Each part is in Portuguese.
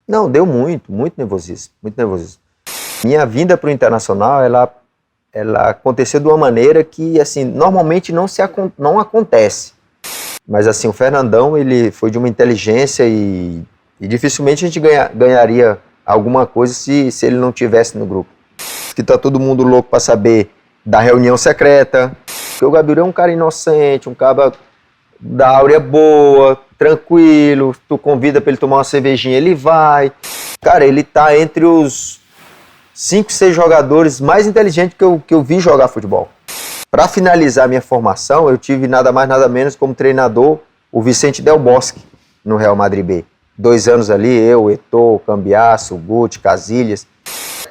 Não, deu muito nervosismo, muito nervosismo. Minha vinda para o Internacional, ela aconteceu de uma maneira que, assim, normalmente não acontece. Mas, assim, o Fernandão, ele foi de uma inteligência e dificilmente a gente ganharia alguma coisa se ele não tivesse no grupo. Que tá todo mundo louco para saber da reunião secreta, porque o Gabiru é um cara inocente, um cara da áurea boa, tranquilo, tu convida para ele tomar uma cervejinha, ele vai. Cara, ele tá entre os 5, 6 jogadores mais inteligentes que eu vi jogar futebol. Para finalizar minha formação, eu tive nada mais nada menos como treinador o Vicente Del Bosque, no Real Madrid B. 2 anos ali, eu, Eto'o, Cambiasso, Guti, Casillas.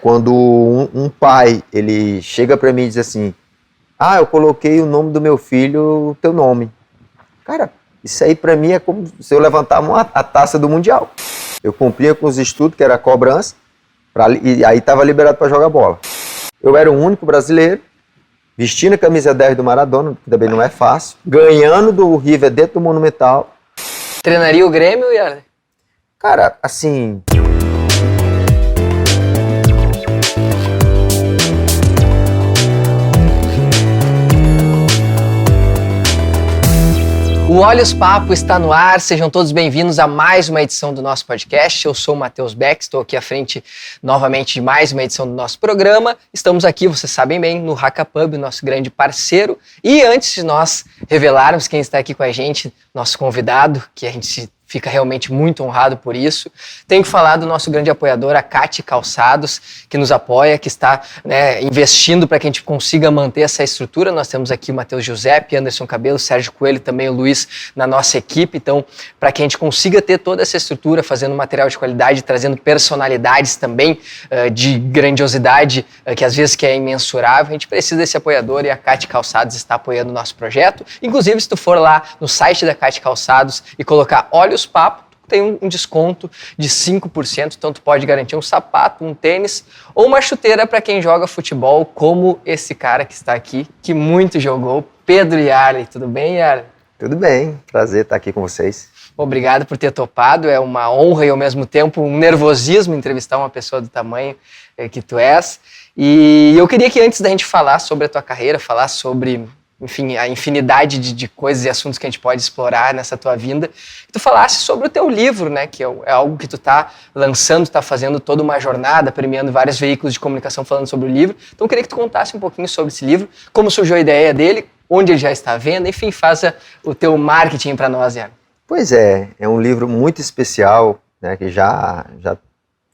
Quando um pai, ele chega para mim e diz assim, eu coloquei o nome do meu filho, o teu nome. Cara, isso aí para mim é como se eu levantar a taça do Mundial. Eu cumpria com os estudos, que era a cobrança, e aí estava liberado para jogar bola. Eu era o único brasileiro, vestindo a camisa 10 do Maradona, que também não é fácil, ganhando do River dentro do Monumental. Treinaria o Grêmio, Yarley? Cara, assim... O Olhos Papo está no ar, sejam todos bem-vindos a mais uma edição do nosso podcast. Eu sou o Matheus Beck, estou aqui à frente novamente de mais uma edição do nosso programa. Estamos aqui, vocês sabem bem, no Haka Pub, nosso grande parceiro. E antes de nós revelarmos quem está aqui com a gente, nosso convidado, que a gente fica realmente muito honrado por isso, tenho que falar do nosso grande apoiador, a Cati Calçados, que nos apoia, que está investindo para que a gente consiga manter essa estrutura. Nós temos aqui o Matheus Giuseppe, Anderson Cabelo, Sérgio Coelho, também o Luiz na nossa equipe. Então, para que a gente consiga ter toda essa estrutura, fazendo material de qualidade, trazendo personalidades também de grandiosidade, que às vezes que é imensurável, a gente precisa desse apoiador e a Cati Calçados está apoiando o nosso projeto. Inclusive, se tu for lá no site da Cati Calçados e colocar Olhos Papo, tem um desconto de 5%, então tu pode garantir um sapato, um tênis ou uma chuteira para quem joga futebol, como esse cara que está aqui, que muito jogou, Pedro Yarley. Tudo bem, Yarley? Tudo bem, prazer estar aqui com vocês. Obrigado por ter topado, é uma honra e ao mesmo tempo um nervosismo entrevistar uma pessoa do tamanho que tu és. E eu queria que antes da gente falar sobre a tua carreira, falar sobre... enfim, a infinidade de coisas e assuntos que a gente pode explorar nessa tua vinda, que tu falasse sobre o teu livro, né, que é algo que tu tá lançando, tá fazendo toda uma jornada, premiando vários veículos de comunicação falando sobre o livro. Então eu queria que tu contasse um pouquinho sobre esse livro, como surgiu a ideia dele, onde ele já está à venda, enfim, faça o teu marketing para nós, Ian. Pois é um livro muito especial, né, que já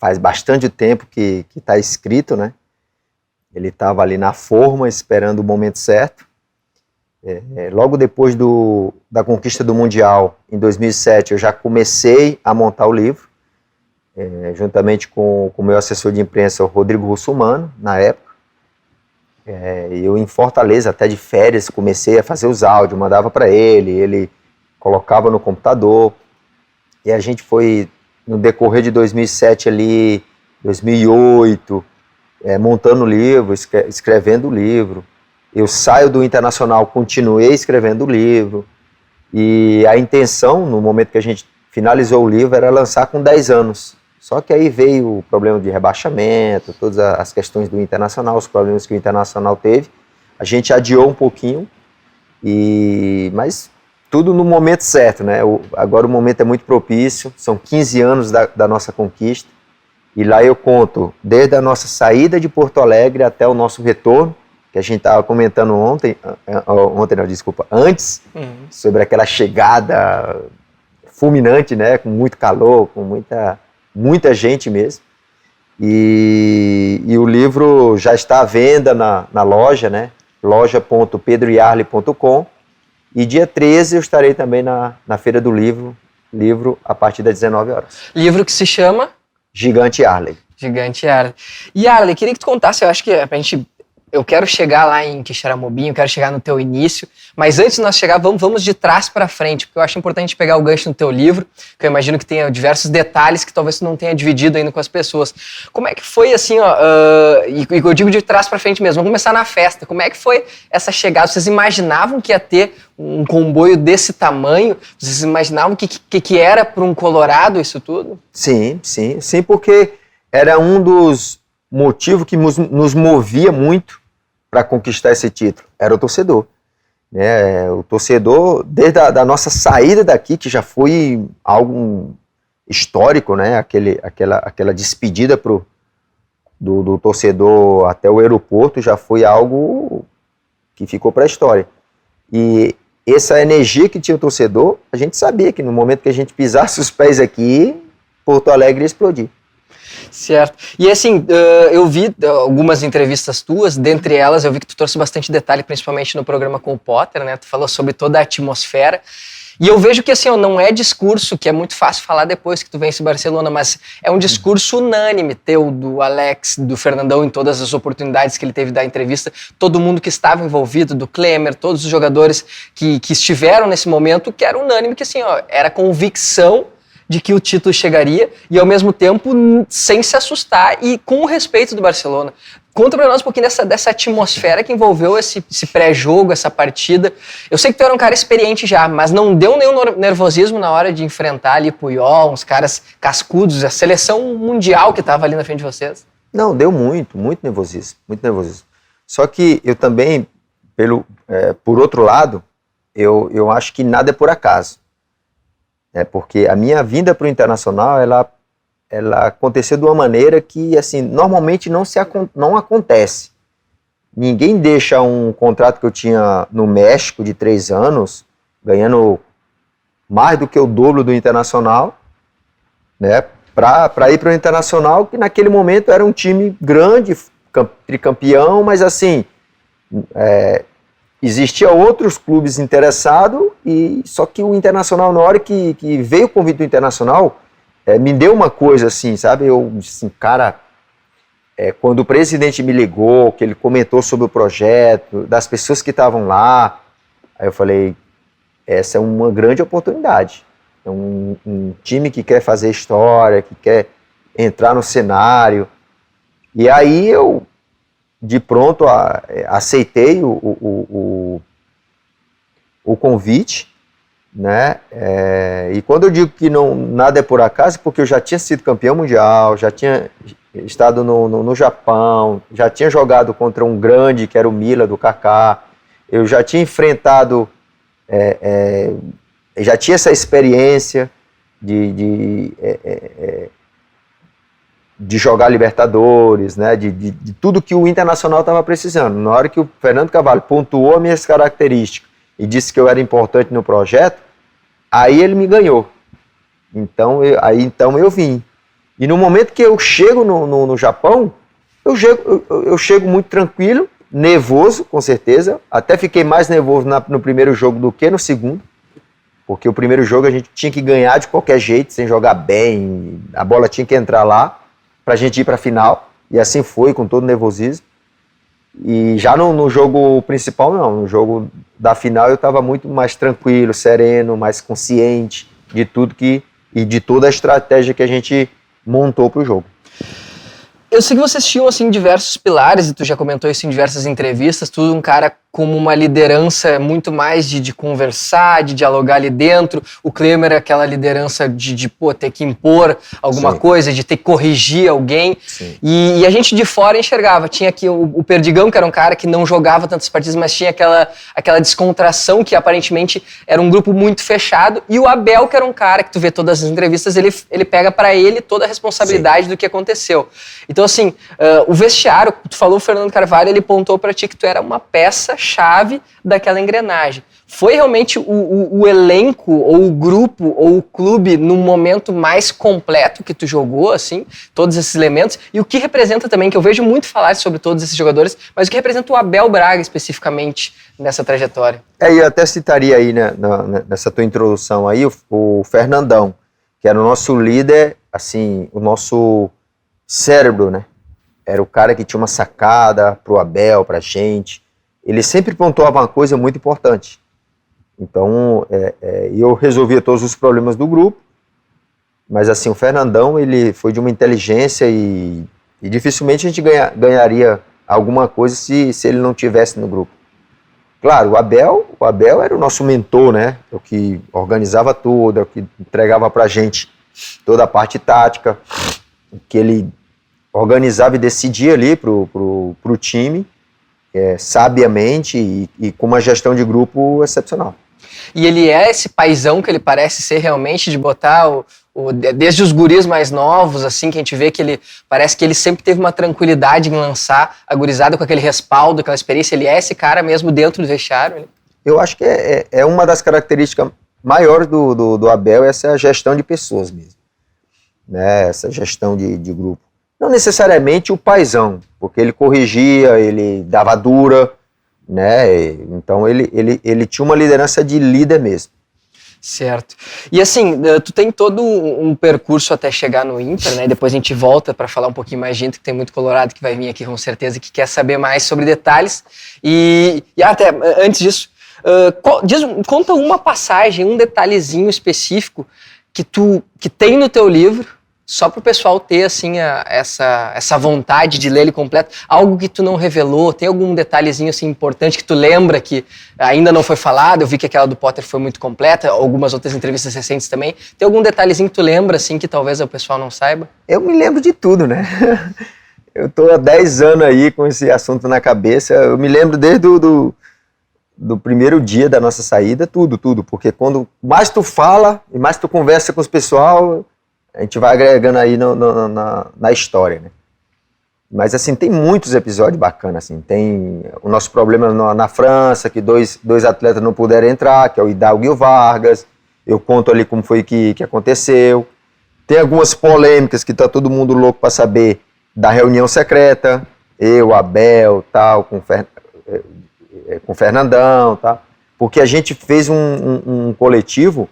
faz bastante tempo que está escrito, né? Ele estava ali na forma, esperando o momento certo. Logo depois da conquista do Mundial, em 2007, eu já comecei a montar o livro, juntamente com o meu assessor de imprensa, o Rodrigo Russumano, na época. Eu em Fortaleza, até de férias, comecei a fazer os áudios, mandava para ele colocava no computador, e a gente foi, no decorrer de 2007 ali, 2008, montando o livro, escrevendo o livro. Eu saio do Internacional, continuei escrevendo o livro, e a intenção, no momento que a gente finalizou o livro, era lançar com 10 anos. Só que aí veio o problema de rebaixamento, todas as questões do Internacional, os problemas que o Internacional teve. A gente adiou um pouquinho, mas tudo no momento certo, né? Agora o momento é muito propício, são 15 anos da nossa conquista, e lá eu conto desde a nossa saída de Porto Alegre até o nosso retorno, que a gente estava comentando antes, sobre aquela chegada fulminante, né, com muito calor, com muita gente mesmo, e o livro já está à venda na loja, né, loja.pedroyarley.com, e dia 13 eu estarei também na Feira do Livro a partir das 19 horas. Livro que se chama? Gigante Yarley. Gigante Yarley. E Yarley, queria que tu contasse, eu acho que pra gente eu quero chegar lá em Quixeramobim, eu quero chegar no teu início, mas antes de nós chegar, vamos de trás para frente, porque eu acho importante pegar o gancho no teu livro, que eu imagino que tenha diversos detalhes que talvez tu não tenha dividido ainda com as pessoas. Como é que foi assim, e eu digo de trás para frente mesmo, vamos começar na festa, como é que foi essa chegada? Vocês imaginavam que ia ter um comboio desse tamanho? Vocês imaginavam que era para um colorado isso tudo? Sim, porque era um dos motivos que nos movia muito para conquistar esse título, era o torcedor. Né? O torcedor, desde a nossa saída daqui, que já foi algo histórico, né? Aquela despedida do torcedor até o aeroporto, já foi algo que ficou para a história. E essa energia que tinha o torcedor, a gente sabia que no momento que a gente pisasse os pés aqui, Porto Alegre ia explodir. Certo. E assim, eu vi algumas entrevistas tuas, dentre elas eu vi que tu trouxe bastante detalhe, principalmente no programa com o Potter, né? Tu falou sobre toda a atmosfera. E eu vejo que assim, não é discurso, que é muito fácil falar depois que tu vence Barcelona, mas é um discurso unânime teu, do Alex, do Fernandão, em todas as oportunidades que ele teve da entrevista, todo mundo que estava envolvido, do Klemer, todos os jogadores que estiveram nesse momento, que era unânime, que assim, era convicção de que o título chegaria e ao mesmo tempo sem se assustar e com o respeito do Barcelona. Conta pra nós um pouquinho dessa atmosfera que envolveu esse pré-jogo, essa partida. Eu sei que tu era um cara experiente já, mas não deu nenhum nervosismo na hora de enfrentar ali Puyol, uns caras cascudos, a seleção mundial que estava ali na frente de vocês? Não, deu muito nervosismo, muito nervosismo. Só que eu também, por outro lado, eu acho que nada é por acaso. Porque a minha vinda para o Internacional, ela aconteceu de uma maneira que, assim, normalmente não acontece. Ninguém deixa um contrato que eu tinha no México de 3 anos, ganhando mais do que o dobro do Internacional, né, para ir para o Internacional, que naquele momento era um time grande, tricampeão, mas assim, existia outros clubes interessados, e só que o Internacional, na hora que veio o convite do Internacional, me deu uma coisa assim, sabe? Eu disse assim, cara, quando o presidente me ligou, que ele comentou sobre o projeto, das pessoas que estavam lá, aí eu falei, essa é uma grande oportunidade. É um time que quer fazer história, que quer entrar no cenário. E aí eu, de pronto, aceitei o convite, né? E quando eu digo que nada é por acaso, porque eu já tinha sido campeão mundial, já tinha estado no Japão, já tinha jogado contra um grande, que era o Milan, do Kaká, eu já tinha enfrentado, já tinha essa experiência de jogar Libertadores, né, de tudo que o Internacional estava precisando. Na hora que o Fernando Carvalho pontuou as minhas características e disse que eu era importante no projeto, aí ele me ganhou. Então eu vim. E no momento que eu chego no Japão, eu chego muito tranquilo, nervoso, com certeza. Até fiquei mais nervoso no primeiro jogo do que no segundo, porque o primeiro jogo a gente tinha que ganhar de qualquer jeito, sem jogar bem, a bola tinha que entrar lá para a gente ir para a final, e assim foi, com todo nervosismo. E já no jogo principal, não. No jogo da final eu estava muito mais tranquilo, sereno, mais consciente de tudo e de toda a estratégia que a gente montou para o jogo. Eu sei que vocês tinham, assim, diversos pilares, e tu já comentou isso em diversas entrevistas, tu um cara como uma liderança muito mais de conversar, de dialogar ali dentro, o Klemer aquela liderança de ter que impor alguma coisa, de ter que corrigir alguém, e a gente de fora enxergava, tinha aqui o Perdigão, que era um cara que não jogava tantas partidas, mas tinha aquela descontração, que aparentemente era um grupo muito fechado, e o Abel, que era um cara que tu vê todas as entrevistas, ele pega pra ele toda a responsabilidade do que aconteceu. Então, assim, o vestiário, tu falou, o Fernando Carvalho, ele pontou pra ti que tu era uma peça-chave daquela engrenagem. Foi realmente o elenco, ou o grupo, ou o clube, no momento mais completo que tu jogou, assim, todos esses elementos, e o que representa também, que eu vejo muito falar sobre todos esses jogadores, mas o que representa o Abel Braga, especificamente, nessa trajetória? Eu até citaria aí, né, nessa tua introdução aí, o Fernandão, que era o nosso líder, assim, o nosso cérebro, né? era o cara que tinha uma sacada pro Abel, pra gente. Ele sempre pontuava uma coisa muito importante. Então, eu resolvia todos os problemas do grupo, mas assim, o Fernandão, ele foi de uma inteligência e dificilmente a gente ganharia alguma coisa se ele não tivesse no grupo. Claro, o Abel era o nosso mentor, né? O que organizava tudo, o que entregava pra gente toda a parte tática, que ele organizava e decidia ali pro time, sabiamente e com uma gestão de grupo excepcional. E ele é esse paizão que ele parece ser realmente, de botar desde os guris mais novos, assim, que a gente vê que ele parece que ele sempre teve uma tranquilidade em lançar a gurizada com aquele respaldo, aquela experiência. Ele é esse cara mesmo dentro do vestiário? Eu acho que é uma das características maiores do Abel, essa gestão de pessoas mesmo, né? Essa gestão de grupo. Não necessariamente o paizão, porque ele corrigia, ele dava dura, né? Então ele tinha uma liderança de líder mesmo. Certo. E assim, tu tem todo um percurso até chegar no Inter, né? Depois a gente volta para falar um pouquinho mais de Inter, que tem muito colorado que vai vir aqui com certeza, que quer saber mais sobre detalhes. E até antes disso, conta uma passagem, um detalhezinho específico que tem no teu livro, só para o pessoal ter assim, essa vontade de ler ele completo. Algo que tu não revelou, tem algum detalhezinho assim, importante que tu lembra que ainda não foi falado? Eu vi que aquela do Potter foi muito completa, algumas outras entrevistas recentes também. Tem algum detalhezinho que tu lembra assim, que talvez o pessoal não saiba? Eu me lembro de tudo, né? Eu tô há 10 anos aí com esse assunto na cabeça. Eu me lembro desde do primeiro dia da nossa saída, tudo. Porque quando mais tu fala e mais tu conversa com os pessoal, a gente vai agregando aí na história, né? Mas assim, tem muitos episódios bacanas, assim. Tem o nosso problema na França, que dois atletas não puderam entrar, que é o Hidalgo e o Vargas. Eu conto ali como foi que aconteceu. Tem algumas polêmicas que tá todo mundo louco para saber da reunião secreta. Eu, Abel, tal, com o Fernandão, tá? Porque a gente fez um coletivo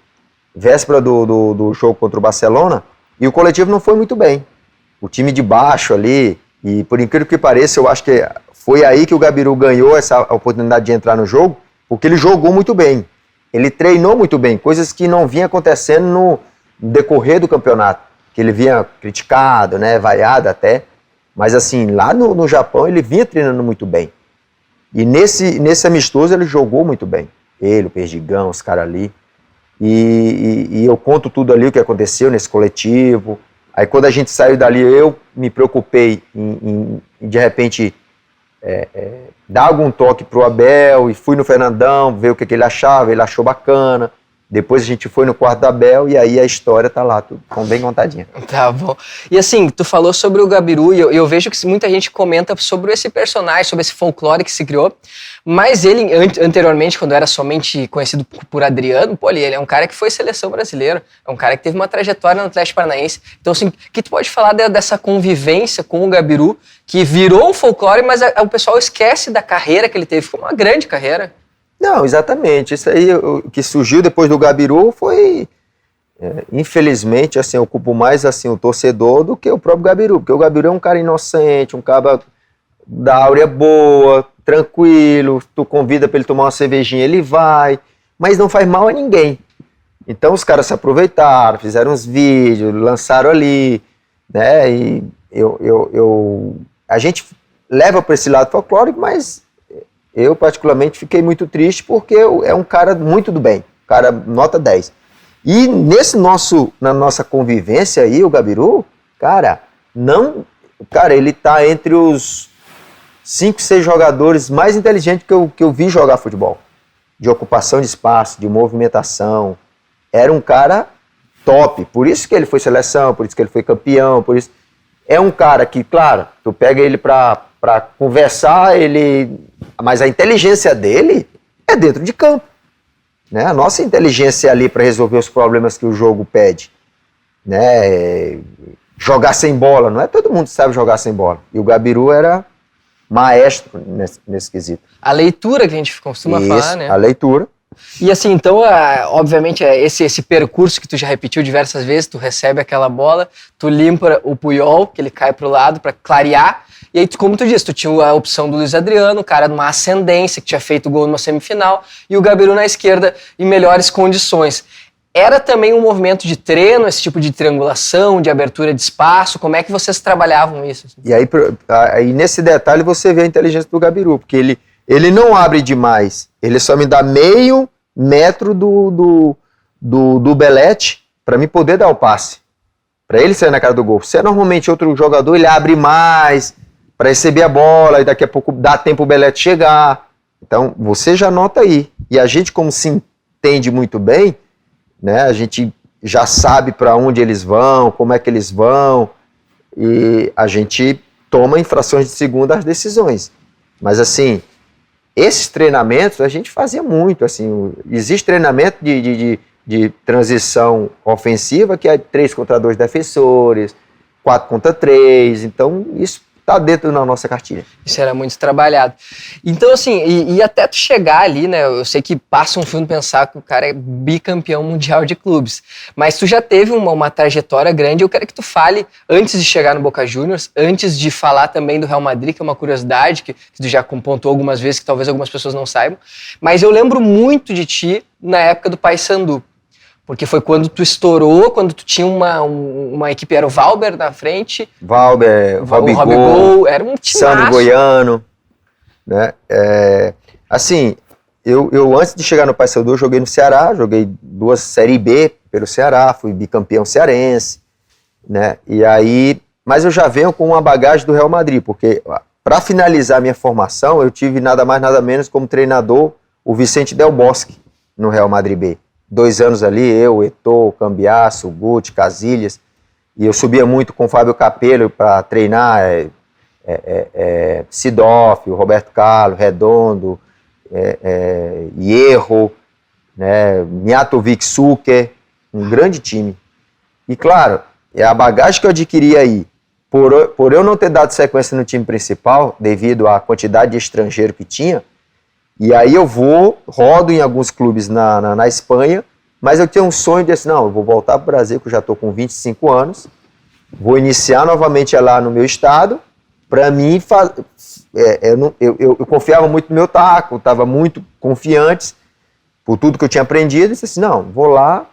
véspera do jogo contra o Barcelona, e o coletivo não foi muito bem. O time de baixo ali, e por incrível que pareça, eu acho que foi aí que o Gabiru ganhou essa oportunidade de entrar no jogo, porque ele jogou muito bem. Ele treinou muito bem, coisas que não vinha acontecendo no decorrer do campeonato, que ele vinha criticado, né, vaiado até, mas assim, lá no Japão ele vinha treinando muito bem. E nesse amistoso ele jogou muito bem. Ele, o Perdigão, os caras ali. E eu conto tudo ali o que aconteceu nesse coletivo. Aí quando a gente saiu dali, eu me preocupei em de repente dar algum toque pro Abel, e fui no Fernandão ver o que ele achava. Ele achou bacana. Depois a gente foi no quarto do Abel e aí a história tá lá, tudo bem contadinha. Tá bom. E assim, tu falou sobre o Gabiru, e eu vejo que muita gente comenta sobre esse personagem, sobre esse folclore que se criou, mas ele, anteriormente, quando era somente conhecido por Adriano, pô, ele é um cara que foi seleção brasileira, é um cara que teve uma trajetória no Atlético Paranaense. Então, assim, o que tu pode falar dessa convivência com o Gabiru, que virou um folclore, mas o pessoal esquece da carreira que ele teve, foi uma grande carreira. Não, exatamente. Isso aí, o que surgiu depois do Gabiru foi, infelizmente, assim, eu culpo mais assim, o torcedor do que o próprio Gabiru, porque o Gabiru é um cara inocente, um cara da áurea boa, tranquilo, tu convida para ele tomar uma cervejinha, ele vai, mas não faz mal a ninguém. Então os caras se aproveitaram, fizeram uns vídeos, lançaram ali, né, e a gente leva para esse lado folclórico, mas eu, particularmente, fiquei muito triste porque é um cara muito do bem, cara nota 10. E na nossa convivência aí, o Gabiru, cara, ele tá entre os 5, 6 jogadores mais inteligentes que eu vi jogar futebol. De ocupação de espaço, de movimentação. Era um cara top, por isso que ele foi seleção, por isso que ele foi campeão, por isso... É um cara que, claro, tu pega ele pra conversar, mas a inteligência dele é dentro de campo, né? A nossa inteligência é ali para resolver os problemas que o jogo pede, né? Jogar sem bola, não é todo mundo que sabe jogar sem bola, e o Gabiru era maestro nesse quesito. A leitura que a gente costuma falar, né? A leitura, E assim, então, obviamente, esse percurso que tu já repetiu diversas vezes, tu recebe aquela bola, tu limpa o Puyol, que ele cai pro lado para clarear, e aí, como tu disse, tu tinha a opção do Luiz Adriano, o cara numa ascendência, que tinha feito gol numa semifinal, e o Gabiru na esquerda em melhores condições. Era também um movimento de treino, esse tipo de triangulação, de abertura de espaço? Como é que vocês trabalhavam isso? E aí nesse detalhe você vê a inteligência do Gabiru, porque ele não abre demais, ele só me dá meio metro do Belete para mim poder dar o passe, para ele sair na cara do gol. Se é normalmente outro jogador, ele abre mais para receber a bola e daqui a pouco dá tempo o Belete chegar. Então você já nota aí. E a gente, como se entende muito bem, né, a gente já sabe para onde eles vão, como é que eles vão, e a gente toma em frações de segundo as decisões. Mas assim, esses treinamentos a gente fazia muito, assim, existe treinamento de transição ofensiva que é 3 contra 2 defensores, 4 contra 3, então isso está dentro da nossa cartilha. Isso era muito trabalhado. Então, assim, e até tu chegar ali, né, eu sei que passa um filme pensar que o cara é bicampeão mundial de clubes, mas tu já teve uma trajetória grande. Eu quero que tu fale, antes de chegar no Boca Juniors, antes de falar também do Real Madrid, que é uma curiosidade, que tu já pontuou algumas vezes, que talvez algumas pessoas não saibam, mas eu lembro muito de ti na época do Paysandu. Porque foi quando tu estourou, quando tu tinha uma equipe, era o Valber na frente. Valber, o Robigol, era um time Sandro Goiano, né? Assim, eu antes de chegar no Paysandu, eu joguei no Ceará, joguei 2 Série B pelo Ceará, fui bicampeão cearense, né? E aí, mas eu já venho com uma bagagem do Real Madrid, porque para finalizar minha formação, eu tive nada mais nada menos como treinador o Vicente Del Bosque no Real Madrid B. 2 anos ali, eu, Eto'o, Cambiasso, Guti, Casilhas, e eu subia muito com o Fábio Capello para treinar Sidoff, o Roberto Carlos, Redondo, Hierro, né, Mijatovic, Suker, um grande time. E claro, é a bagagem que eu adquiri aí, por eu não ter dado sequência no time principal, devido à quantidade de estrangeiro que tinha, e aí eu rodo em alguns clubes na Espanha, mas eu tenho um sonho de assim, não, eu vou voltar para o Brasil, que eu já estou com 25 anos, vou iniciar novamente lá no meu estado. Para mim, eu confiava muito no meu taco, estava muito confiante por tudo que eu tinha aprendido, e disse assim, não, vou lá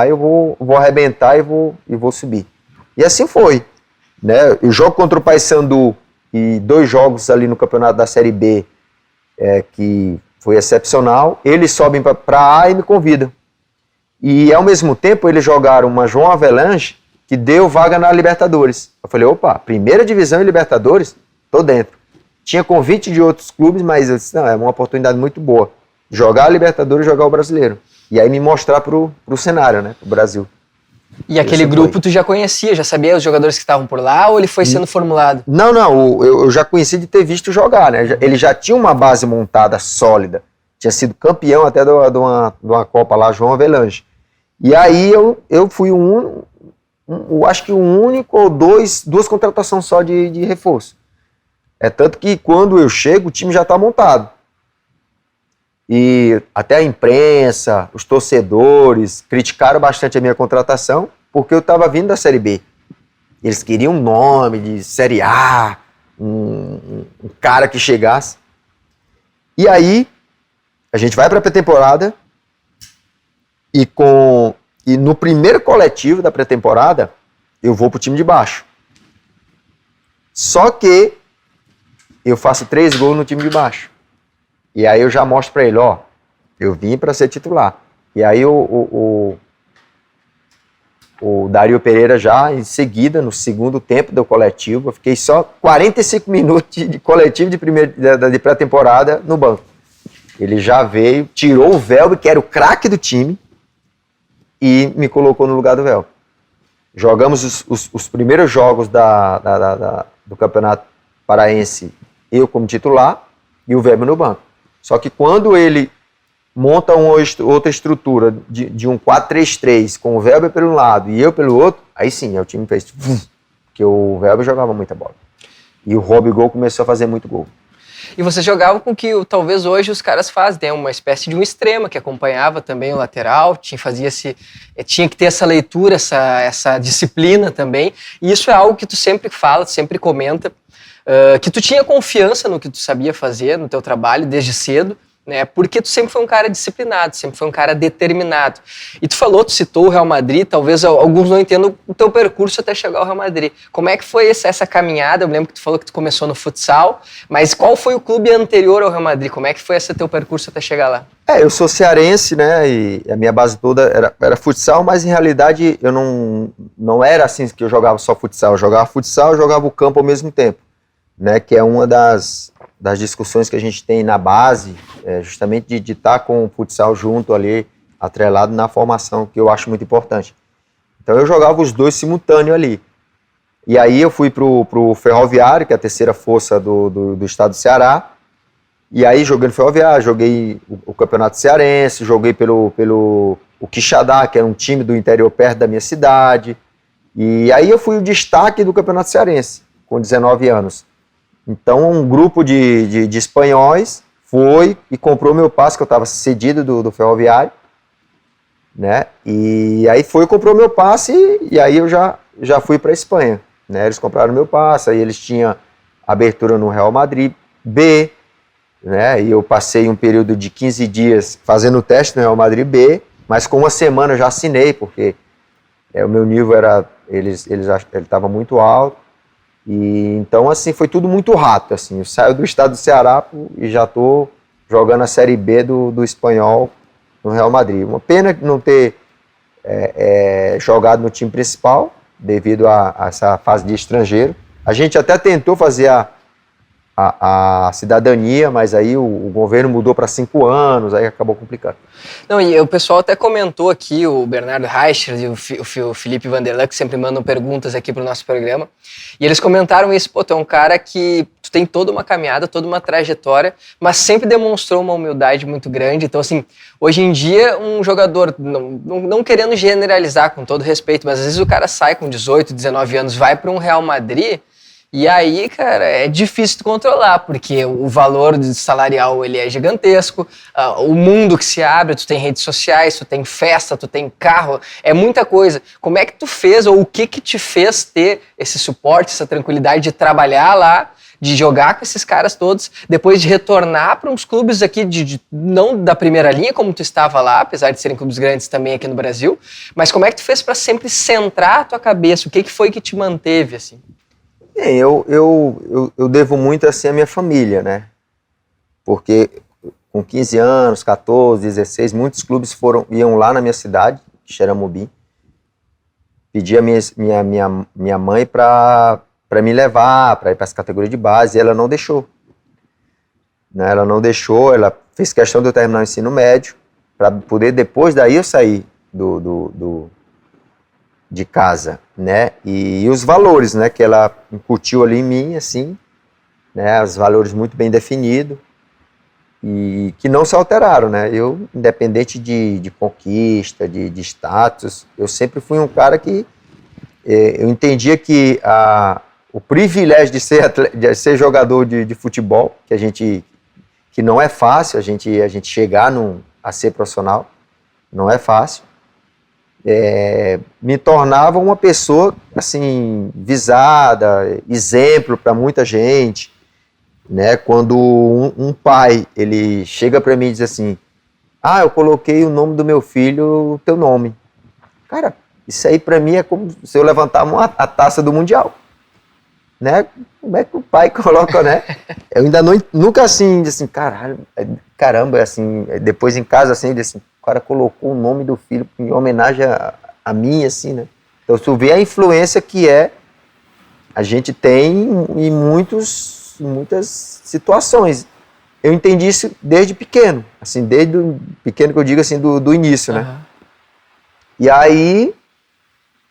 eu vou arrebentar e vou subir. E assim foi, né? Eu jogo contra o Paysandu e 2 jogos ali no campeonato da Série B, que foi excepcional, eles sobem para A e me convidam. E ao mesmo tempo eles jogaram uma João Avelange que deu vaga na Libertadores. Eu falei, opa, primeira divisão em Libertadores, tô dentro. Tinha convite de outros clubes, mas eu disse, não, é uma oportunidade muito boa. Jogar a Libertadores e jogar o Brasileiro. E aí me mostrar pro cenário, né, pro Brasil. E aquele grupo tu já conhecia, já sabia os jogadores que estavam por lá, ou ele foi sendo formulado? Não, eu já conheci de ter visto jogar, né? Ele já tinha uma base montada sólida. Tinha sido campeão até de uma Copa lá, João Avelange. E aí eu fui acho que o único ou duas contratações só de reforço. Tanto que quando eu chego, o time já está montado. E até a imprensa, os torcedores criticaram bastante a minha contratação, porque eu estava vindo da Série B. Eles queriam um nome de Série A, um cara que chegasse. E aí, a gente vai para a pré-temporada, e no primeiro coletivo da pré-temporada, eu vou para o time de baixo. Só que eu faço 3 gols no time de baixo. E aí eu já mostro para ele, ó, eu vim para ser titular. E aí o Dario Pereira já em seguida, no segundo tempo do coletivo, eu fiquei só 45 minutos de coletivo de pré-temporada no banco. Ele já veio, tirou o Velbe, que era o craque do time, e me colocou no lugar do Velbe. Jogamos os primeiros jogos do Campeonato Paraense, eu como titular, e o Velbe no banco. Só que quando ele monta outra estrutura de um 4-3-3, com o Velber pelo lado e eu pelo outro, aí sim, o time fez... Porque o Velber jogava muita bola. E o Robigol começou a fazer muito gol. E você jogava com que talvez hoje os caras fazem, né? Uma espécie de um extrema que acompanhava também o lateral, tinha que ter essa leitura, essa disciplina também. E isso é algo que tu sempre fala, tu sempre comenta, que tu tinha confiança no que tu sabia fazer no teu trabalho desde cedo, né? Porque tu sempre foi um cara disciplinado, sempre foi um cara determinado. E tu citou o Real Madrid, talvez alguns não entendam o teu percurso até chegar ao Real Madrid. Como é que foi essa caminhada? Eu me lembro que tu falou que tu começou no futsal, mas qual foi o clube anterior ao Real Madrid? Como é que foi esse teu percurso até chegar lá? Eu sou cearense, né, e a minha base toda era futsal, mas em realidade eu não era assim que eu jogava só futsal. Eu jogava futsal e jogava o campo ao mesmo tempo, né, que é uma das discussões que a gente tem na base, justamente de estar com o futsal junto ali, atrelado na formação, que eu acho muito importante. Então eu jogava os dois simultâneo ali. E aí eu fui pro Ferroviário, que é a terceira força do estado do Ceará, e aí joguei no Ferroviário, joguei o Campeonato Cearense, joguei pelo o Quixadá, que era um time do interior perto da minha cidade, e aí eu fui o destaque do Campeonato Cearense, com 19 anos. Então, um grupo de espanhóis foi e comprou meu passe, que eu estava cedido do Ferroviário, né? E aí foi e comprou meu passe e aí eu já fui para a Espanha, né? Eles compraram meu passe, aí eles tinham abertura no Real Madrid B, né? E eu passei um período de 15 dias fazendo o teste no Real Madrid B, mas com uma semana eu já assinei, porque o meu nível ele estava muito alto. E então, assim, foi tudo muito rápido, assim. Eu saio do estado do Ceará e já estou jogando a Série B do Espanhol no Real Madrid. Uma pena não ter jogado no time principal, devido a essa fase de estrangeiro. A gente até tentou fazer a cidadania, mas aí o governo mudou para 5 anos, aí acabou complicando. Não, e o pessoal até comentou aqui, o Bernardo Reicher e o Felipe Vanderlan, que sempre mandam perguntas aqui pro nosso programa, e eles comentaram isso, tu é um cara que tu tem toda uma caminhada, toda uma trajetória, mas sempre demonstrou uma humildade muito grande. Então, assim, hoje em dia, um jogador, não querendo generalizar, com todo respeito, mas às vezes o cara sai com 18, 19 anos, vai para um Real Madrid. E aí, cara, é difícil de controlar, porque o valor salarial ele é gigantesco, o mundo que se abre, tu tem redes sociais, tu tem festa, tu tem carro, é muita coisa. Como é que tu fez, ou o que te fez ter esse suporte, essa tranquilidade de trabalhar lá, de jogar com esses caras todos, depois de retornar para uns clubes aqui, não da primeira linha, como tu estava lá, apesar de serem clubes grandes também aqui no Brasil, mas como é que tu fez para sempre centrar a tua cabeça? O que foi que te manteve, assim? Eu devo muito assim à minha família, né? Porque com 15 anos, 14, 16, muitos clubes iam lá na minha cidade, Xeramobim, pedir a minha mãe para me levar, para ir para as categorias de base, e ela não deixou. Né? Ela não deixou, ela fez questão de eu terminar o ensino médio, para poder, depois daí, eu sair de casa, né, e os valores, né, que ela incutiu ali em mim, assim, né, os valores muito bem definidos e que não se alteraram, né, eu, independente de conquista, de status, eu sempre fui um cara que eu entendia que o privilégio de ser jogador de futebol, que não é fácil, a gente chegar a ser profissional, não é fácil, me tornava uma pessoa assim visada, exemplo para muita gente, né? Quando um pai ele chega para mim e diz assim: eu coloquei o nome do meu filho, o teu nome. Cara, isso aí para mim é como se eu levantar a taça do mundial, né? Como é que o pai coloca, né? Eu ainda nunca assim, caramba, assim, depois em casa assim, o cara colocou o nome do filho em homenagem a mim, assim, né? Então, tu vê a influência que a gente tem em muitas situações. Eu entendi isso desde pequeno, assim, desde pequeno que eu digo assim, do início, né? Uhum. E aí,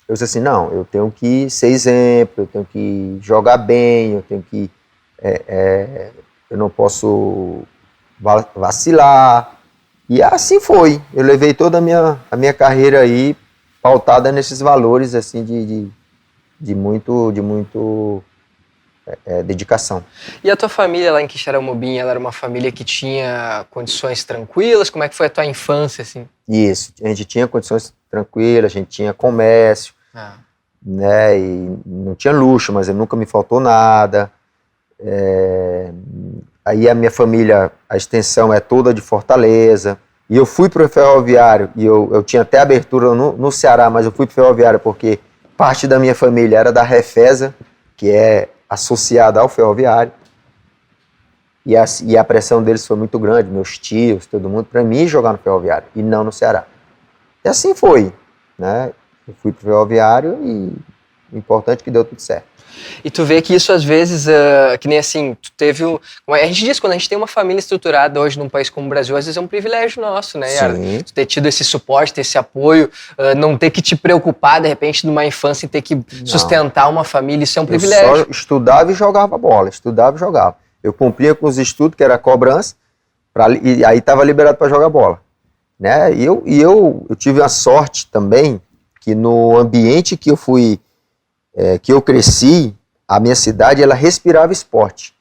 eu disse assim, não, eu tenho que ser exemplo, eu tenho que jogar bem, eu tenho que... eu não posso vacilar. E assim foi. Eu levei toda a minha carreira aí pautada nesses valores, assim, de muito dedicação. E a tua família lá em Quixeramobim, ela era uma família que tinha condições tranquilas? Como é que foi a tua infância, assim? Isso, a gente tinha condições tranquilas, a gente tinha comércio, né, e não tinha luxo, mas nunca me faltou nada. Aí a minha família, a extensão é toda de Fortaleza, e eu fui para o Ferroviário, e eu tinha até abertura no Ceará, mas eu fui para o Ferroviário porque parte da minha família era da Refesa, que é associada ao Ferroviário, e a pressão deles foi muito grande, meus tios, todo mundo, para mim jogar no Ferroviário, e não no Ceará. E assim foi, né? Eu fui para o Ferroviário e o importante é que deu tudo certo. E tu vê que isso às vezes, que nem assim, tu teve a gente diz, quando a gente tem uma família estruturada hoje num país como o Brasil, às vezes é um privilégio nosso, né, Yara? Sim. Tu ter tido esse suporte, ter esse apoio, não ter que te preocupar, de repente, numa infância e ter que sustentar uma família, isso é um privilégio. Eu só estudava e jogava bola, estudava e jogava. Eu cumpria com os estudos, que era a cobrança, e aí estava liberado para jogar bola, né? E eu tive a sorte também, que no ambiente que eu fui, que eu cresci, a minha cidade, ela respirava esporte,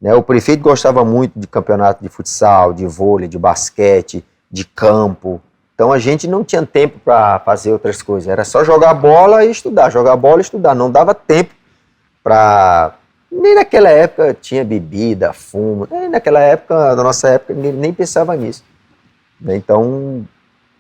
né? O prefeito gostava muito de campeonato de futsal, de vôlei, de basquete, de campo. Então a gente não tinha tempo para fazer outras coisas, era só jogar bola e estudar, jogar bola e estudar. Não dava tempo para... Nem naquela época tinha bebida, fumo, nem naquela época, na nossa época, nem pensava nisso. Então,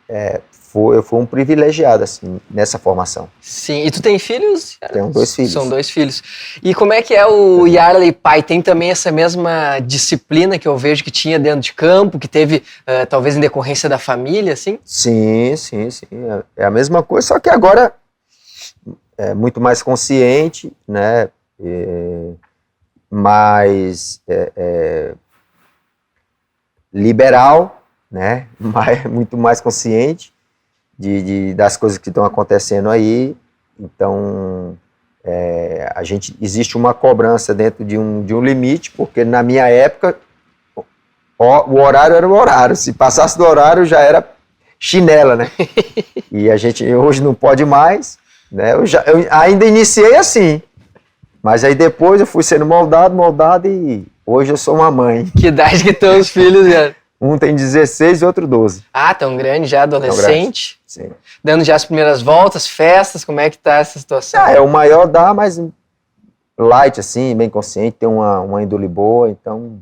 eu fui um privilegiado, assim, nessa formação. Sim, e tu tem filhos? Tenho 2 filhos. São 2 filhos. E como é que é o Yarley pai? Tem também essa mesma disciplina que eu vejo que tinha dentro de campo, que teve, talvez, em decorrência da família, assim? Sim. É a mesma coisa, só que agora é muito mais consciente, né? Mais liberal, né? Muito mais consciente das coisas que estão acontecendo aí. Então, existe uma cobrança dentro de um limite, porque na minha época o horário era o horário, se passasse do horário já era chinela, né? E a gente hoje não pode mais, né? Eu ainda iniciei assim, mas aí depois eu fui sendo moldado e hoje eu sou uma mãe. Que idade que estão os filhos, Yara? Um tem 16 e outro 12. Ah, tão grande já, adolescente. Sim. Dando já as primeiras voltas, festas, como é que tá essa situação? O maior dá, mas light, assim, bem consciente, tem uma índole boa, então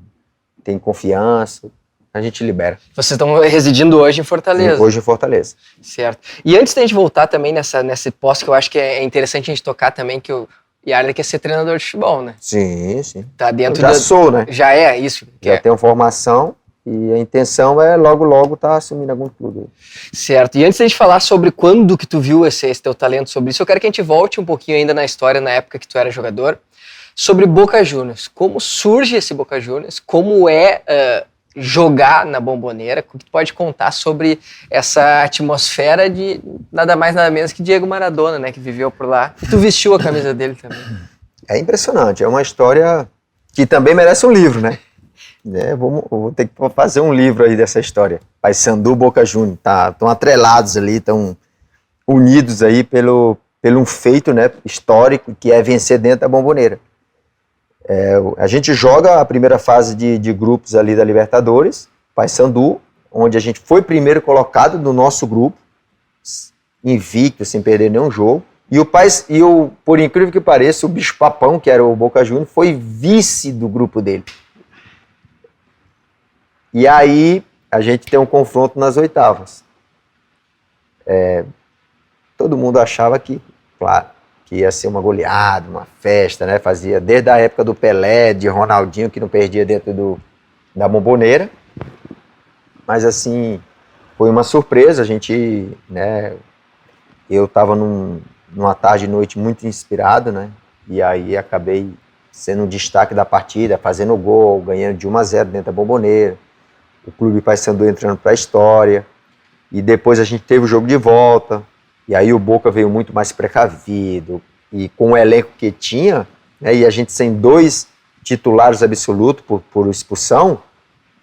tem confiança, a gente libera. Vocês estão residindo hoje em Fortaleza? Sim, hoje em Fortaleza. Certo. E antes da gente voltar também nesse posto, que eu acho que é interessante a gente tocar também, que o Yarley quer ser treinador de futebol, né? Sim. Tá dentro eu já sou, né? Já é isso? Já tenho formação e a intenção é logo estar assumindo algum clube. Certo. E antes da gente falar sobre quando que tu viu esse teu talento sobre isso, eu quero que a gente volte um pouquinho ainda na história, na época que tu era jogador, sobre Boca Juniors. Como surge esse Boca Juniors? Como jogar na Bombonera? O que tu pode contar sobre essa atmosfera de nada mais nada menos que Diego Maradona, né, que viveu por lá. Tu vestiu a camisa dele também. É impressionante, é uma história que também merece um livro, né? Vou ter que fazer um livro aí dessa história. Paysandu, Boca Juniors, estão atrelados ali, estão unidos aí pelo um feito, né, histórico, que é vencer dentro da Bombonera. A gente joga a primeira fase de grupos ali da Libertadores, Paysandu, onde a gente foi primeiro colocado no nosso grupo, invicto, sem perder nenhum jogo. E por incrível que pareça, o bicho-papão, que era o Boca Juniors, foi vice do grupo dele. E aí a gente tem um confronto nas oitavas. Todo mundo achava que, claro, que ia ser uma goleada, uma festa, né? Fazia desde a época do Pelé, de Ronaldinho, que não perdia dentro da Bombonera. Mas assim, foi uma surpresa. A gente, né? Eu estava numa tarde e noite muito inspirado, né? E aí acabei sendo um destaque da partida, fazendo gol, ganhando de 1-0 dentro da Bombonera. O Clube Paysandu entrando para a história. E depois a gente teve o jogo de volta. E aí o Boca veio muito mais precavido, e com o elenco que tinha, né, e a gente sem 2 titulares absolutos por expulsão,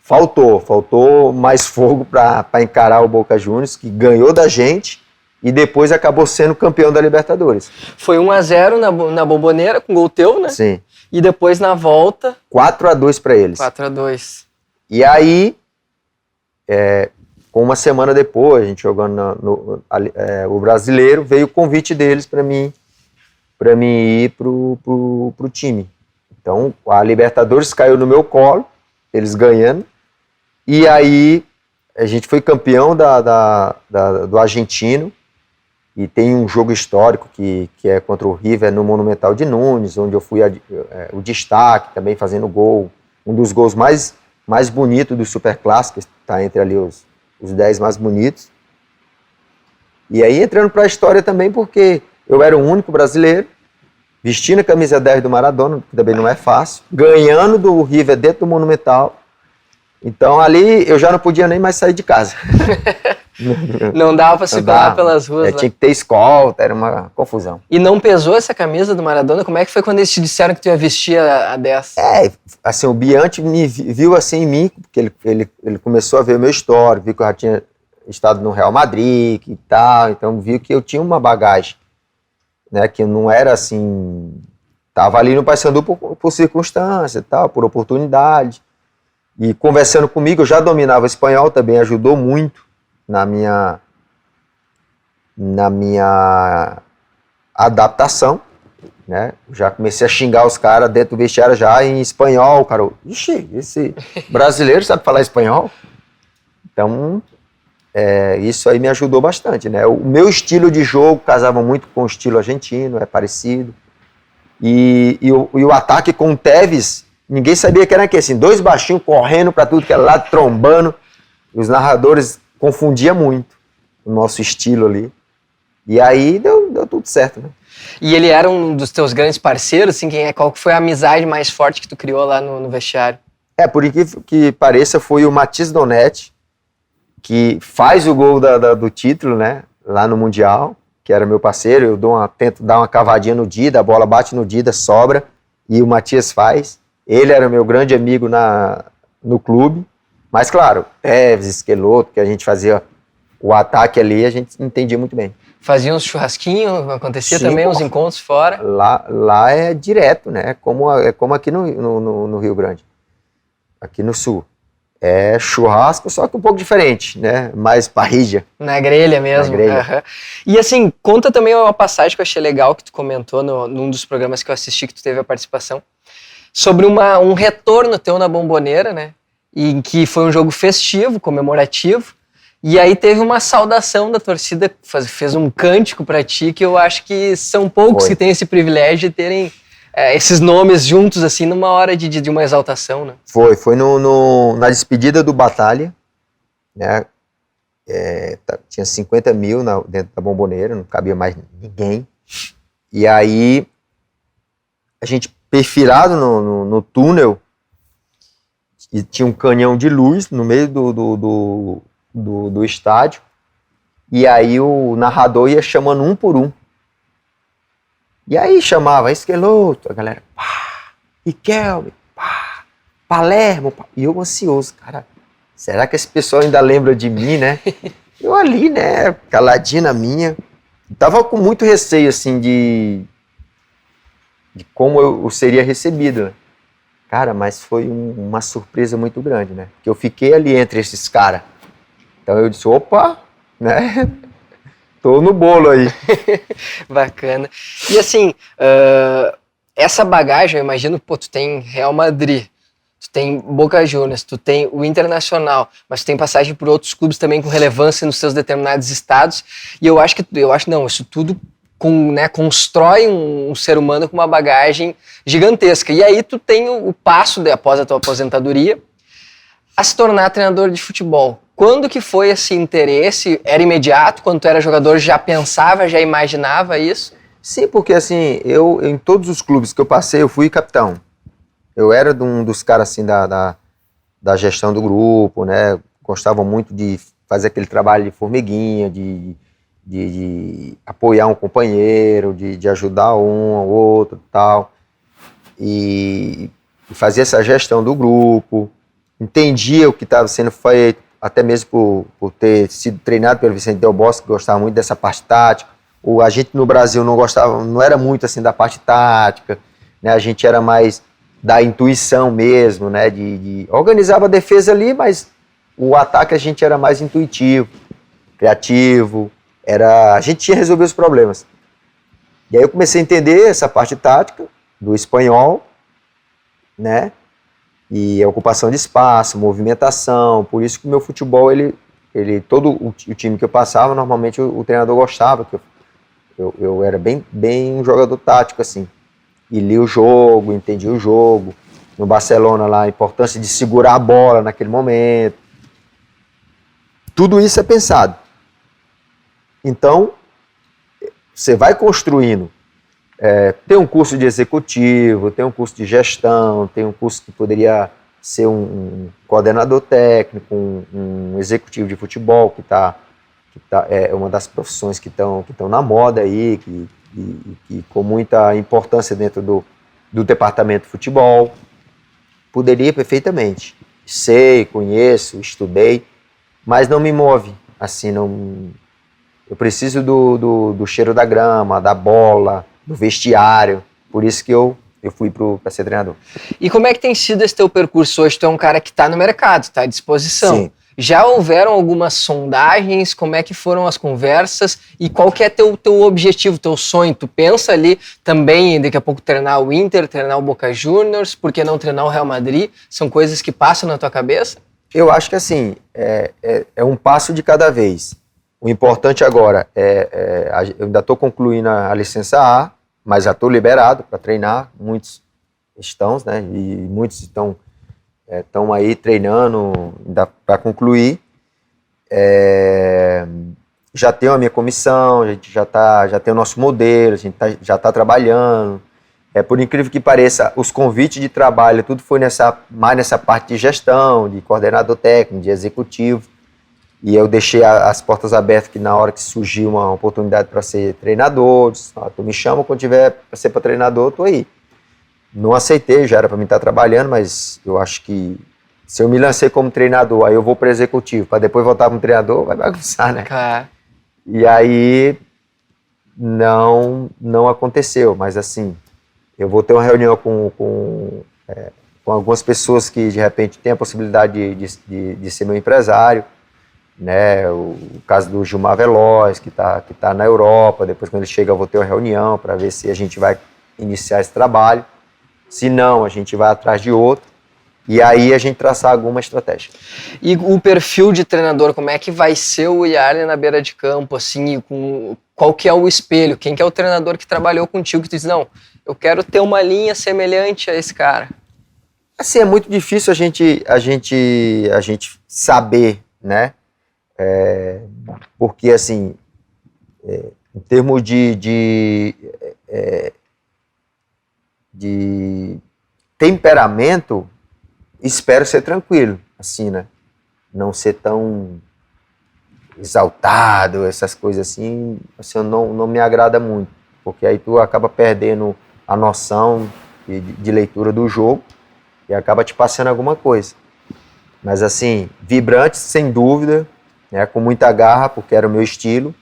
faltou mais fogo para encarar o Boca Juniors, que ganhou da gente, e depois acabou sendo campeão da Libertadores. Foi 1-0 na Bombonera, com gol teu, né? Sim. E depois na volta... 4-2 para eles. 4-2. E aí, com uma semana depois, a gente jogando o Brasileiro, veio o convite deles para mim ir pro time. Então, a Libertadores caiu no meu colo, eles ganhando, e aí a gente foi campeão do Argentino, e tem um jogo histórico que é contra o River no Monumental de Nunes, onde eu fui o destaque, também fazendo gol, um dos gols mais bonitos do Superclássico, está entre ali os 10 mais bonitos. E aí entrando para a história também, porque eu era o único brasileiro, vestindo a camisa 10 do Maradona, que também não é fácil, ganhando do River dentro do Monumental. Então ali eu já não podia nem mais sair de casa. Não dava para circular pelas ruas. Tinha que ter escolta, era uma confusão. E não pesou essa camisa do Maradona? Como é que foi quando eles te disseram que tu ia vestir a 10? Assim, o Bianchi me viu assim em mim, porque ele começou a ver o meu histórico, viu que eu já tinha estado no Real Madrid e tal, então viu que eu tinha uma bagagem, né, que não era assim, tava ali no Paysandu por circunstância e tal, por oportunidade. E conversando comigo, eu já dominava espanhol, também ajudou muito na minha adaptação, né? Já comecei a xingar os caras dentro do vestiário já em espanhol, cara. Ixi, esse brasileiro sabe falar espanhol? Então, isso aí me ajudou bastante, né? O meu estilo de jogo casava muito com o estilo argentino, é parecido. E o ataque com o Tevez, ninguém sabia que era aqui, assim, 2 baixinhos correndo para tudo que era lado, trombando. Os narradores confundiam muito o nosso estilo ali. E aí deu tudo certo, né? E ele era um dos teus grandes parceiros, assim, qual foi a amizade mais forte que tu criou lá no vestiário? Por incrível que pareça, foi o Matisse Donetti, que faz o gol do título, né, lá no Mundial, que era meu parceiro. Eu tento dar uma cavadinha no Dida, a bola bate no Dida, sobra, e o Matias faz. Ele era meu grande amigo no clube, mas claro, Tevez, Esqueloto, que a gente fazia o ataque ali, a gente entendia muito bem. Fazia uns churrasquinhos, acontecia. Sim, também uns encontros fora? Lá é direto, né? É como aqui no Rio Grande, aqui no Sul. É churrasco, só que um pouco diferente, né? Mais parrilla. Na grelha mesmo. Na grelha. Uhum. E assim, conta também uma passagem que eu achei legal, que tu comentou num dos programas que eu assisti, que tu teve a participação, sobre um retorno teu na Bombonera, né? Em que foi um jogo festivo, comemorativo, e aí teve uma saudação da torcida, fez um cântico pra ti, que eu acho que são poucos que têm esse privilégio de terem esses nomes juntos, assim, numa hora de uma exaltação, né? Foi na despedida do Batalha, né? Tinha 50 mil dentro da Bombonera, não cabia mais ninguém. E aí, a gente perfilado no túnel, e tinha um canhão de luz no meio do estádio, e aí o narrador ia chamando um por um. E aí chamava Esqueloto, a galera, pá, Riquelme, pá, Palermo, pá. E eu ansioso, cara, será que esse pessoal ainda lembra de mim, né? Eu ali, né, caladinho na minha, tava com muito receio, assim, de como eu seria recebido, né? Cara, mas foi uma surpresa muito grande, né? Porque eu fiquei ali entre esses caras. Então eu disse, opa, né? Tô no bolo aí. Bacana. E assim, essa bagagem, eu imagino, tu tem Real Madrid, tu tem Boca Juniors, tu tem o Internacional, mas tu tem passagem por outros clubes também com relevância nos seus determinados estados. E eu acho não, isso tudo constrói um ser humano com uma bagagem gigantesca. E aí tu tem o passo, após a tua aposentadoria, a se tornar treinador de futebol. Quando que foi esse interesse? Era imediato? Quando tu era jogador, já pensava, já imaginava isso? Sim, porque assim, eu em todos os clubes que eu passei, eu fui capitão. Eu era um dos caras assim da gestão do grupo, né? Gostava muito de fazer aquele trabalho de formiguinha, de apoiar um companheiro, de ajudar um ao outro e tal. E fazer essa gestão do grupo. Entendia o que estava sendo feito, até mesmo por ter sido treinado pelo Vicente Del Bosque, que gostava muito dessa parte tática. A gente no Brasil não era muito assim da parte tática, né? A gente era mais da intuição mesmo, né? Organizava a defesa ali, mas o ataque a gente era mais intuitivo, criativo, a gente tinha que resolver os problemas. E aí eu comecei a entender essa parte tática do espanhol, né? E a ocupação de espaço, movimentação, por isso que o meu futebol, todo o time que eu passava, normalmente o treinador gostava, que eu era bem um jogador tático, assim, e li o jogo, entendi o jogo, no Barcelona lá, a importância de segurar a bola naquele momento, tudo isso é pensado. Então, você vai construindo. Tem um curso de executivo, tem um curso de gestão, tem um curso que poderia ser um coordenador técnico, um executivo de futebol, que é uma das profissões que estão na moda aí, que com muita importância dentro do departamento de futebol. Poderia perfeitamente. Sei, conheço, estudei, mas não me move. Assim, não. Eu preciso do cheiro da grama, da bola, do vestiário. Por isso que eu fui para ser treinador. E como é que tem sido esse teu percurso hoje? Tu é um cara que está no mercado, está à disposição. Sim. Já houveram algumas sondagens? Como é que foram as conversas? E qual que é teu objetivo, teu sonho? Tu pensa ali também, daqui a pouco, treinar o Inter, treinar o Boca Juniors, por que não treinar o Real Madrid? São coisas que passam na tua cabeça? Eu acho que assim, é um passo de cada vez. O importante agora eu ainda estou concluindo a licença A, mas já estou liberado para treinar. Muitos estão, né? E muitos estão aí treinando para concluir. Já tenho a minha comissão, a gente já tem o nosso modelo, a gente já está trabalhando. Por incrível que pareça, os convites de trabalho, tudo foi mais nessa parte de gestão, de coordenador técnico, de executivo. E eu deixei as portas abertas que na hora que surgiu uma oportunidade para ser treinador, disse, tu me chama quando tiver para ser treinador, eu tô aí. Não aceitei, já era para mim estar trabalhando, mas eu acho que se eu me lancei como treinador, aí eu vou para executivo, para depois voltar como treinador, vai bagunçar, né? Claro. E aí não aconteceu, mas assim, eu vou ter uma reunião com algumas pessoas que de repente têm a possibilidade de ser meu empresário, né? O caso do Gilmar Veloz, que tá na Europa. Depois, quando ele chega, eu vou ter uma reunião para ver se a gente vai iniciar esse trabalho. Se não, a gente vai atrás de outro e aí a gente traçar alguma estratégia. E o perfil de treinador, como é que vai ser o Yarley na beira de campo, assim, qual que é o espelho? Quem que é o treinador que trabalhou contigo que tu diz, não, eu quero ter uma linha semelhante a esse cara? Assim, é muito difícil a gente saber, né? Porque, assim, em termos de temperamento, espero ser tranquilo, assim, né? Não ser tão exaltado, essas coisas assim não me agrada muito, porque aí tu acaba perdendo a noção de leitura do jogo e acaba te passando alguma coisa. Mas, assim, vibrante, sem dúvida, né, com muita garra, porque era o meu estilo.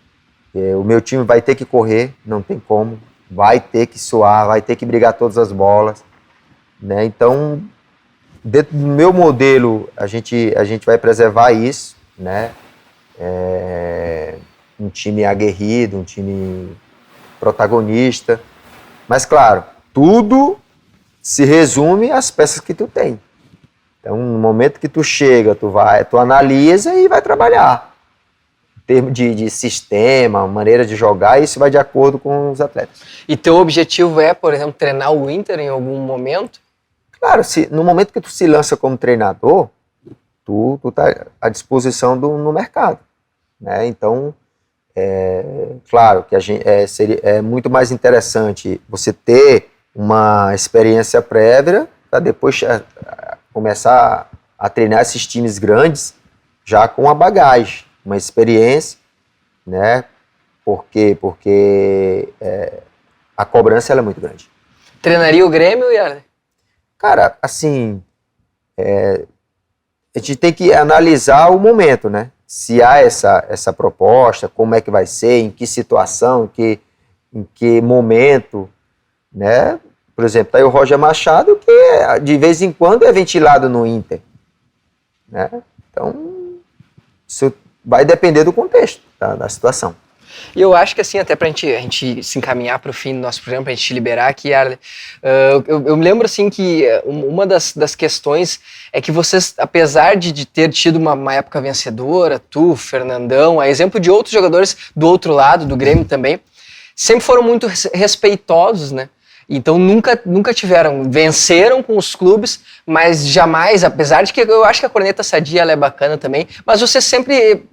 O meu time vai ter que correr, não tem como, vai ter que suar, vai ter que brigar todas as bolas, né? Então, dentro do meu modelo, a gente vai preservar isso, né? Um time aguerrido, um time protagonista, mas, claro, tudo se resume às peças que tu tem. Então, no momento que tu chega, tu analisa e vai trabalhar. Em termos de sistema, maneira de jogar, isso vai de acordo com os atletas. E teu objetivo é, por exemplo, treinar o Inter em algum momento? Claro, no momento que tu se lança como treinador, tu tá à disposição no mercado, né? Então, claro que é muito mais interessante você ter uma experiência prévia para depois começar a treinar esses times grandes já com a bagagem, uma experiência, né? Porque a cobrança ela é muito grande. Treinaria o Grêmio, Yarley? Cara, assim, a gente tem que analisar o momento, né? Se há essa proposta, como é que vai ser, em que situação, em que momento, né? Por exemplo, tá aí o Roger Machado, que de vez em quando é ventilado no Inter, né? Então, isso vai depender do contexto, da situação. E eu acho que assim, até pra gente se encaminhar para o fim do nosso programa, pra gente liberar aqui, Arley, eu me lembro assim que uma das questões é que vocês, apesar de ter tido uma época vencedora, tu, Fernandão, a exemplo de outros jogadores do outro lado, do Grêmio também, sempre foram muito respeitosos, né? Então nunca venceram com os clubes, mas jamais, apesar de que eu acho que a corneta sadia ela é bacana também, mas você sempre,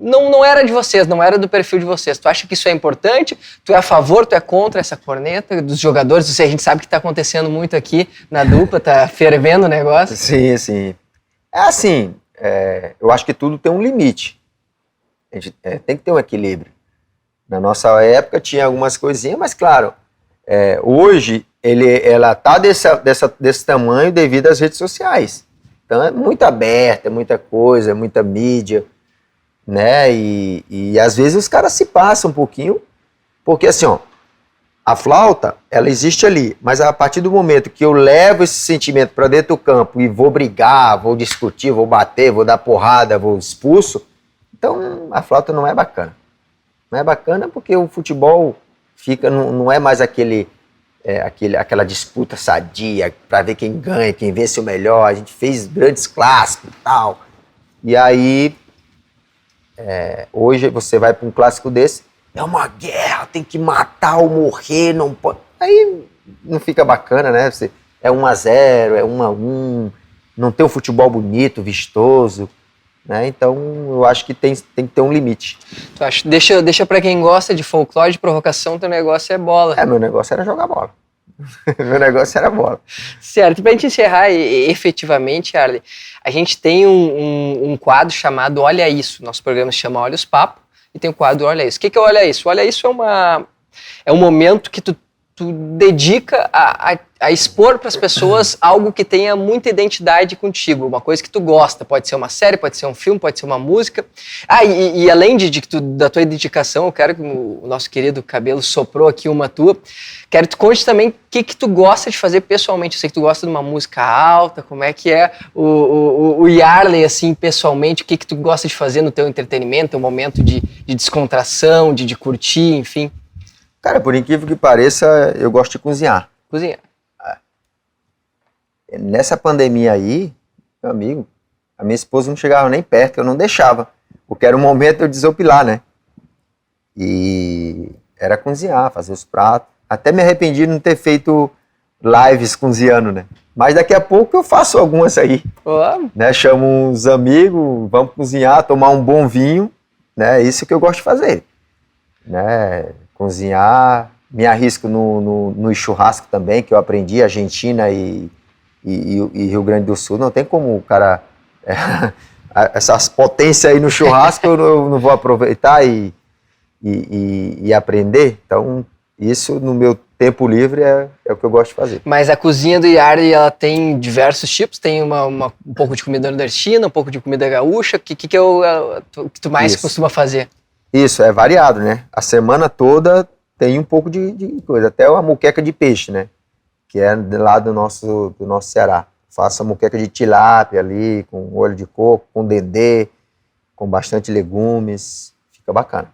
não era de vocês, não era do perfil de vocês. Tu acha que isso é importante? Tu é a favor, tu é contra essa corneta dos jogadores? A gente sabe que tá acontecendo muito aqui na dupla, tá fervendo o negócio. Sim, sim. É assim, eu acho que tudo tem um limite. A gente tem que ter um equilíbrio. Na nossa época tinha algumas coisinhas, mas claro, hoje ela está desse tamanho devido às redes sociais. Então é muito aberta, é muita coisa, é muita mídia, né? E às vezes os caras se passam um pouquinho, porque assim, ó, a flauta, ela existe ali, mas a partir do momento que eu levo esse sentimento para dentro do campo e vou brigar, vou discutir, vou bater, vou dar porrada, vou expulso, então a flauta não é bacana. Não é bacana porque o futebol não é mais aquela disputa sadia para ver quem ganha, quem vence o melhor. A gente fez grandes clássicos e tal. E aí, hoje você vai para um clássico desse, é uma guerra, tem que matar ou morrer, não pode. Aí não fica bacana, né? É 1-0, é 1-1, não tem um futebol bonito, vistoso. Né? Então, eu acho que tem que ter um limite. Tu acha? Deixa pra quem gosta de folclore, de provocação, teu negócio é bola. Meu negócio era jogar bola. Meu negócio era bola. Certo. E pra gente encerrar efetivamente, Arley, a gente tem um quadro chamado Olha Isso. Nosso programa se chama Olha os Papos e tem o quadro Olha Isso. O que é Olha Isso? Olha Isso é um momento que tu dedica a expor para as pessoas algo que tenha muita identidade contigo, uma coisa que tu gosta, pode ser uma série, pode ser um filme, pode ser uma música. E além da tua dedicação, eu quero que o nosso querido Cabelo soprou aqui uma tua, quero que tu conte também o que tu gosta de fazer pessoalmente. Eu sei que tu gosta de uma música alta, como é que é o Yarley, assim, pessoalmente, o que tu gosta de fazer no teu entretenimento, um momento de descontração, de curtir, enfim. Cara, por incrível que pareça, eu gosto de cozinhar. Cozinhar. Nessa pandemia aí, meu amigo, a minha esposa não chegava nem perto, eu não deixava, porque era o momento de eu desopilar, né? E era cozinhar, fazer os pratos. Até me arrependi de não ter feito lives cozinhando, né? Mas daqui a pouco eu faço algumas aí. Né? Chamo uns amigos, vamos cozinhar, tomar um bom vinho, né? Isso que eu gosto de fazer, né? Cozinhar, me arrisco no churrasco também, que eu aprendi, Argentina e Rio Grande do Sul. Não tem como o cara... essas potências aí no churrasco eu não vou aproveitar e aprender. Então, isso no meu tempo livre é o que eu gosto de fazer. Mas a cozinha do Yarley, ela tem diversos tipos? Tem um pouco de comida nordestina, um pouco de comida gaúcha? O que é o que tu mais costuma fazer? Isso, é variado, né? A semana toda tem um pouco de coisa. Até uma moqueca de peixe, né? Que é lá do nosso Ceará. Faço a moqueca de tilápia ali, com olho de coco, com dendê, com bastante legumes. Fica bacana.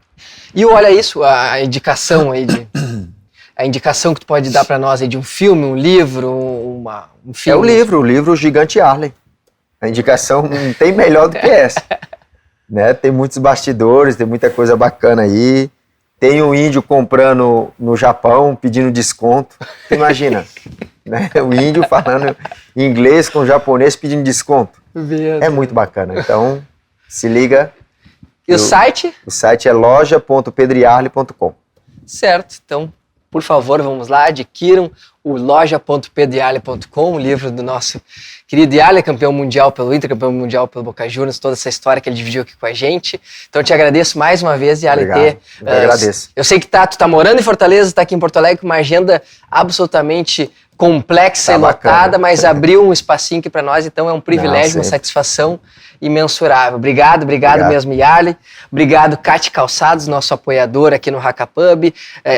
E olha isso, a indicação aí a indicação que tu pode dar para nós aí de um filme, um livro, um filme. É o livro Gigante Yarley. A indicação não tem melhor do que essa. Né? Tem muitos bastidores, tem muita coisa bacana aí. Tem um índio comprando no Japão, pedindo desconto. Imagina, né? O índio falando inglês com o japonês pedindo desconto. É muito bacana. Então, se liga. E o site? O site é loja.pedroyarley.com. Certo, então, por favor, vamos lá, adquiram o loja.pedroyarley.com, o livro do nosso querido Yarley, campeão mundial pelo Inter, campeão mundial pelo Boca Juniors, toda essa história que ele dividiu aqui com a gente. Então, eu te agradeço mais uma vez, Yarley. Eu agradeço. Eu sei que tu tá morando em Fortaleza, tá aqui em Porto Alegre com uma agenda absolutamente complexa Tá e lotada, bacana. mas abriu um espacinho aqui para nós, então é um privilégio, uma satisfação imensurável. Obrigado mesmo, Yarley. Obrigado, Cate Calçados, nosso apoiador aqui no Hackapub.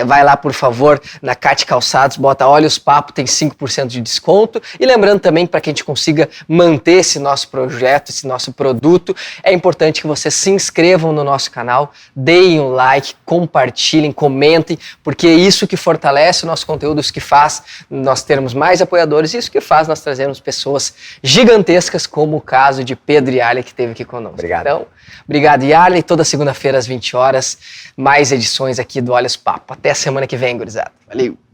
Vai lá, por favor, na Cate Calçados, bota Olha os Papos, tem 5% de desconto. E lembrando também, para que a gente consiga manter esse nosso projeto, esse nosso produto, é importante que vocês se inscrevam no nosso canal, deem um like, compartilhem, comentem, porque é isso que fortalece o nosso conteúdo, isso que faz nós termos mais apoiadores, isso que faz nós trazermos pessoas gigantescas, como o caso de Pedro Yarley, que esteve aqui conosco. Obrigado. Então, obrigado, Yarley. Toda segunda-feira às 20 horas, mais edições aqui do Olha os Papo. Até a semana que vem, gurizada. Valeu!